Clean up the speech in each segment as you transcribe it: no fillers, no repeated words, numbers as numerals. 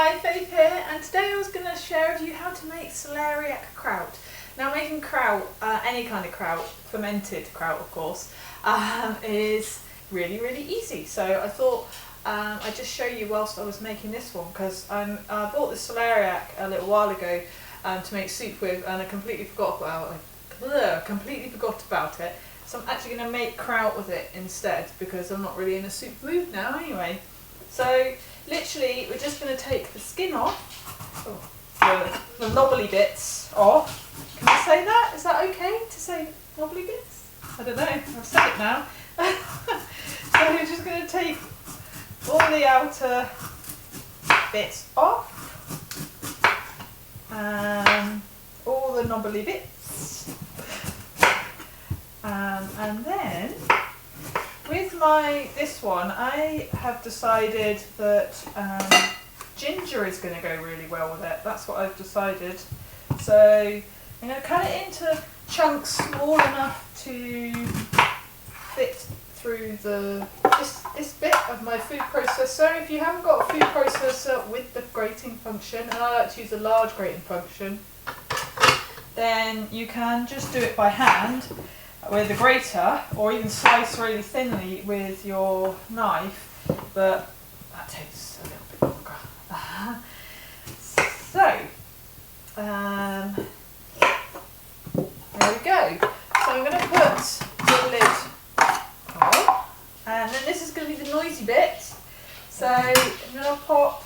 Hi, Faith here, and today I was going to share with you how to make celeriac kraut. Now, making kraut, any kind of kraut, fermented kraut of course, is really easy. So I thought I'd just show you whilst I was making this one, because I bought the celeriac a little while ago to make soup with, and I completely forgot about it. So I'm actually going to make kraut with it instead, because I'm not really in a soup mood now anyway. So literally we're just going to take the skin off, the knobbly bits off. Can I say that? Is that okay to say knobbly bits? I don't know, I've said it now. So we're just going to take all the outer bits off, all the knobbly bits, and then with this one I have decided that ginger is going to go really well with it. That's what I've decided. So I'm going to cut it into chunks small enough to fit through this bit of my food processor. If you haven't got a food processor with the grating function, and I like to use a large grating function, then you can just do it by hand with a grater, or even slice really thinly with your knife, but that takes a little bit longer. So there we go. So I'm going to put the lid on, and then this is going to be the noisy bit. So I'm going to pop,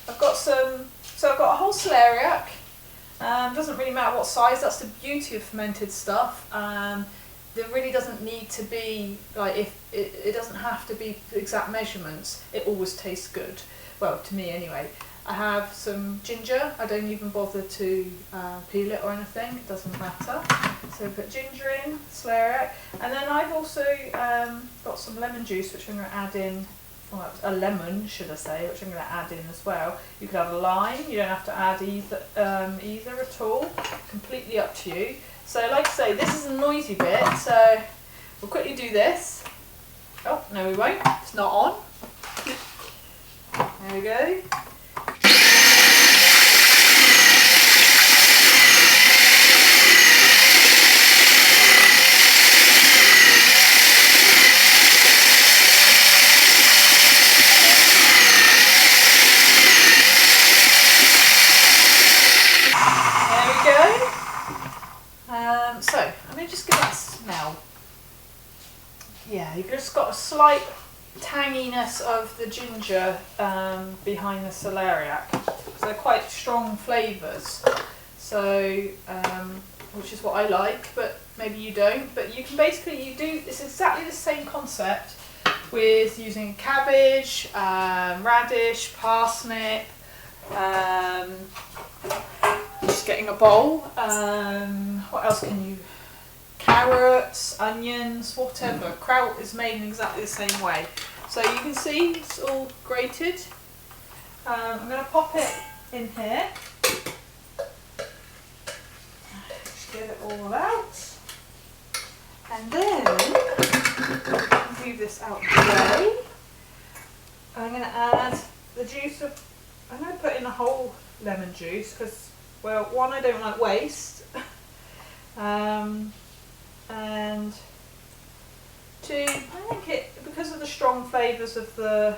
I've got a whole celeriac. Doesn't really matter what size. That's the beauty of fermented stuff. There really doesn't need to be, like, if it doesn't have to be exact measurements. It always tastes good. Well, to me anyway. I have some ginger. I don't even bother to peel it or anything. It doesn't matter. So put ginger in, celeriac, and then I've also got some lemon juice, which I'm going to add in. Well, a lemon, should I say, which I'm going to add in as well. You could have a lime. You don't have to add either at all. Completely up to you. So, like I say, this is a noisy bit. So we'll quickly do this. Oh no, we won't. It's not on. There we go. So I'm going to just give that a smell. Yeah, you've just got a slight tanginess of the ginger behind the celeriac. So they're quite strong flavours. So, which is what I like, but maybe you don't. But you can basically, it's exactly the same concept with using cabbage, radish, parsnip, just getting a bowl. What else can you? Carrots, onions, whatever. Kraut is made in exactly the same way. So you can see it's all grated. I'm going to pop it in here. Just get it all out. And then move this out of the way. I'm going to add the juice of. I'm going to put in a whole lemon juice because, well, one, I don't like waste, and two, I think it, because of the strong flavours of the,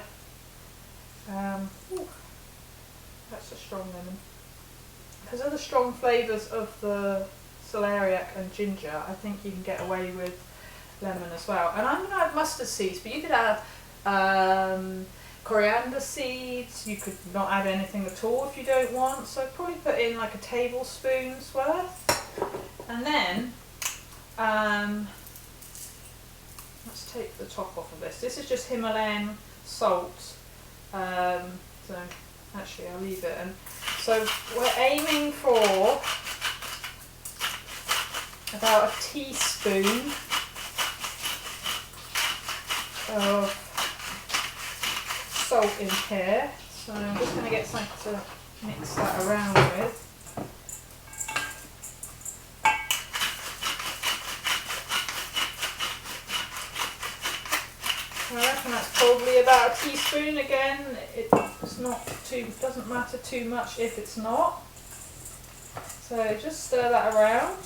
that's a strong lemon, because of the strong flavours of the celeriac and ginger, I think you can get away with lemon as well. And I'm going to add mustard seeds, but you could add coriander seeds. You could not add anything at all if you don't want, so I'd probably put in like a tablespoon's worth. And then let's take the top off of this. This is just Himalayan salt, so actually I'll leave it. And so we're aiming for about a teaspoon of salt in here, so I'm just going to get something to mix that around with. I reckon that's probably about a teaspoon. Again, it's not too, doesn't matter too much if it's not. So just stir that around.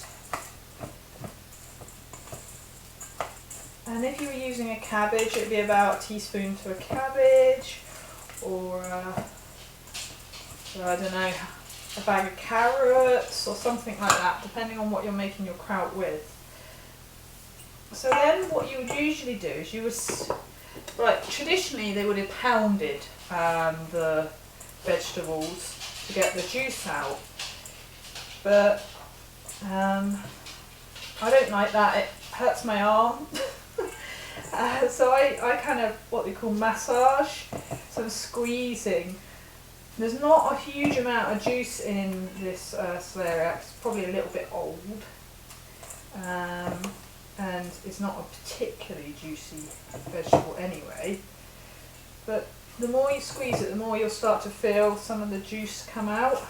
And if you were using a cabbage, it'd be about a teaspoon to a cabbage, or I don't know, a bag of carrots or something like that, depending on what you're making your kraut with. So then what you would usually do is you would, like traditionally they would have pounded the vegetables to get the juice out, but I don't like that, it hurts my arm. So I kind of what we call massage, so I'm squeezing. There's not a huge amount of juice in this celeriac, it's probably a little bit old, and it's not a particularly juicy vegetable anyway, but the more you squeeze it, the more you'll start to feel some of the juice come out.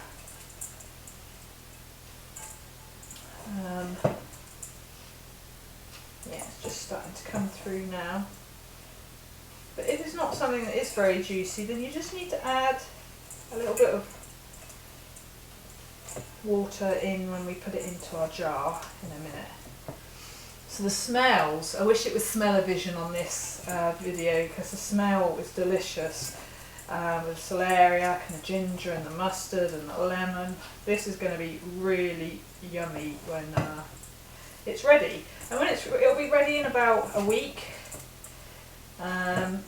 Yeah, it's just starting to come through now. But if it's not something that is very juicy, then you just need to add a little bit of water in when we put it into our jar in a minute. So the smells, I wish it was smell-o-vision on this video, because the smell is delicious. With celeriac and the ginger and the mustard and the lemon. This is going to be really yummy when it's ready. And when it'll be ready in about a week.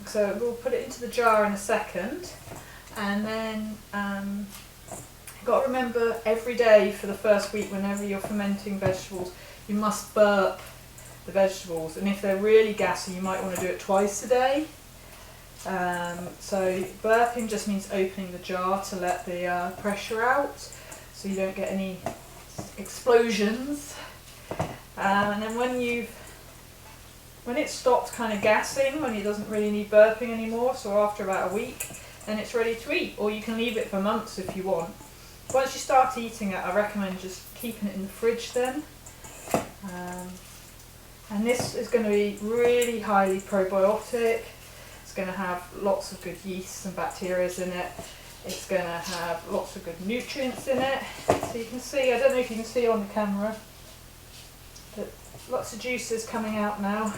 So we'll put it into the jar in a second, and then you've got to remember every day for the first week, whenever you're fermenting vegetables, you must burp the vegetables, and if they're really gassy you might want to do it twice a day. So burping just means opening the jar to let the pressure out, so you don't get any explosions. And then when it stops kind of gassing, when it doesn't really need burping anymore, so after about a week, then it's ready to eat. Or you can leave it for months if you want. Once you start eating it, I recommend just keeping it in the fridge then. And this is going to be really highly probiotic. It's going to have lots of good yeasts and bacteria in it. It's going to have lots of good nutrients in it. So you can see, I don't know if you can see on the camera, but lots of juices coming out now.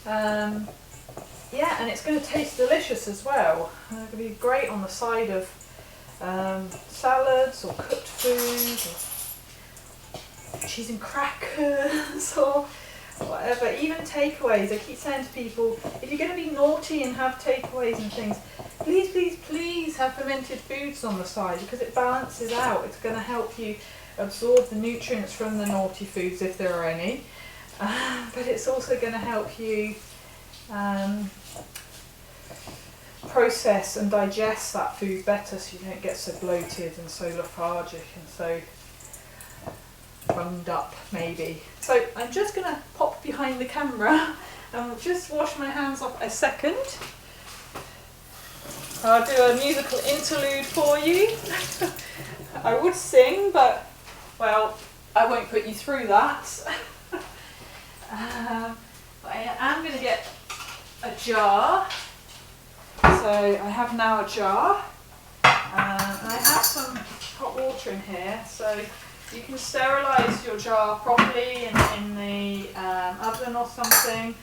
Yeah, and it's going to taste delicious as well. And it's going to be great on the side of salads or cooked food, or cheese and crackers, or whatever, even takeaways. I keep saying to people, if you're going to be naughty and have takeaways and things, please, please, please have fermented foods on the side, because it balances out. It's going to help you absorb the nutrients from the naughty foods if there are any, but it's also going to help you process and digest that food better, so you don't get so bloated and so lethargic and so bunged up maybe. So I'm just going to pop behind the camera and just wash my hands off a second. I'll do a musical interlude for you. I would sing, but well, I won't put you through that. But I am going to get a jar. So I have now a jar, and I have some hot water in here, so you can sterilise your jar properly in the oven or something,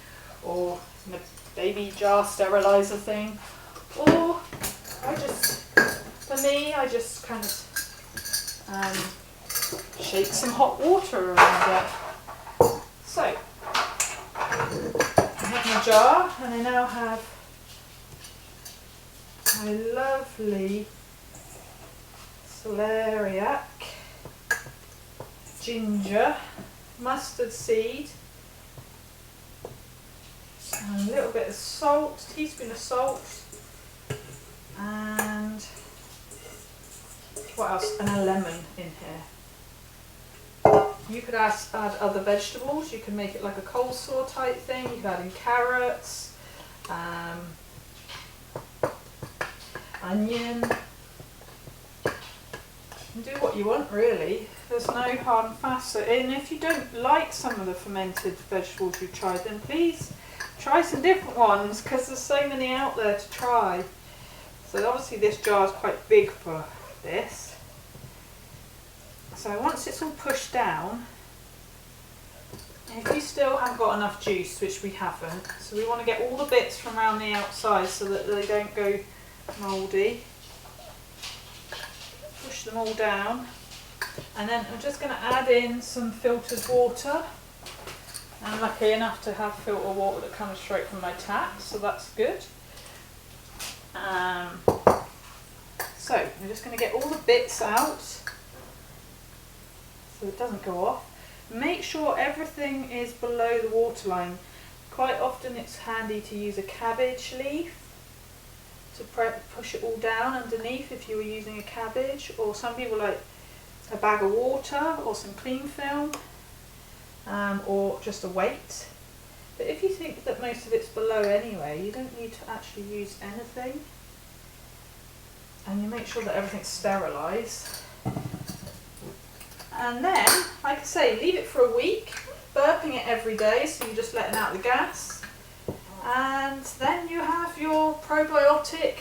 or in a baby jar steriliser thing, or I just kind of shake some hot water around it. So I have my jar, and I now have my lovely celeriac, ginger, mustard seed, and a little bit of salt, teaspoon of salt, and what else? And a lemon in here. You could add other vegetables. You can make it like a coleslaw type thing. You could add in carrots, onion. You can do what you want really. There's no hard and fast. So, and if you don't like some of the fermented vegetables you've tried, then please try some different ones because there's so many out there to try. So obviously this jar is quite big for this. So once it's all pushed down, if you still haven't got enough juice, which we haven't, so we want to get all the bits from around the outside so that they don't go mouldy. Push them all down, and then I'm just going to add in some filtered water. I'm lucky enough to have filtered water that comes straight from my tap, so that's good. So we're just going to get all the bits out so it doesn't go off. Make sure everything is below the waterline. Quite often it's handy to use a cabbage leaf to push it all down underneath if you were using a cabbage, or some people like a bag of water or some cling film, or just a weight. But if you think that most of it's below anyway, you don't need to actually use anything. And you make sure that everything's sterilised. And then, like I say, leave it for a week, burping it every day, so you're just letting out the gas. And then you have your probiotic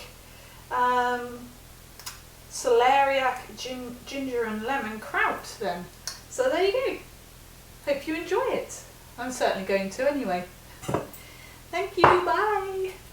Celeriac ginger and lemon kraut then. So there you go. Hope you enjoy it. I'm certainly going to anyway. Thank you, bye.